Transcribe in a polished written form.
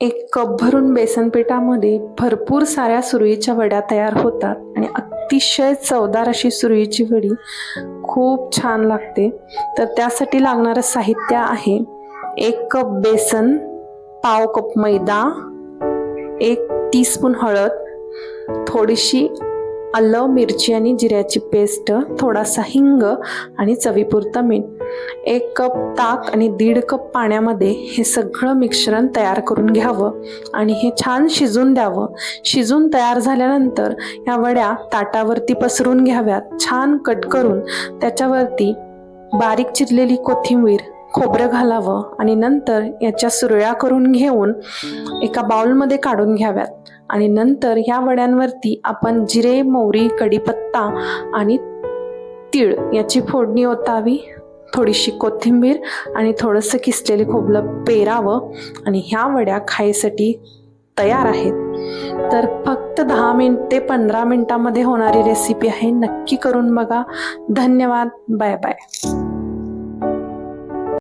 एक कप भरून बेसन पिठामध्ये भरपूर साऱ्या सुरळीच्या वड्या तयार होतात आणि अतिशय चवदार अशी सुरळीची वडी खूप छान लागते. तर त्यासाठी लागणारं साहित्य आहे 1 कप बेसन, पाव कप मैदा, 1 टीस्पून हळद, थोडीशी आलं, मिरची आणि जिऱ्याची पेस्ट, थोडासा हिंग आणि चवीपुरतं मीठ, 1 कप ताक आणि 1.5 कप पाण्यामध्ये हे सगळं मिश्रण तयार करून घ्यावं आणि हे छान शिजून द्यावं. शिजून तयार झाल्यानंतर या वड्या ताटावरती पसरून घ्याव्यात. छान कट करून त्याच्यावरती बारीक चिरलेली कोथिंबीर, खोबरं घालावं आणि नंतर याच्या सुरळ्या करून घेऊन एका बाउलमध्ये काढून घ्याव्यात. आणि नंतर ह्या वड्यांवरती आपण जिरे, मोहरी, कढीपत्ता आणि तीळ याची फोडणी ओतावी. थोडीशी कोथिंबीर आणि थोडंसं किसलेले खोबरं पेरावं आणि ह्या वड्या खायसाठी तयार आहेत. तर फक्त 10 ते 15 मिनिटांमध्ये होणारी रेसिपी आहे. नक्की करून बघा. धन्यवाद. Bye bye.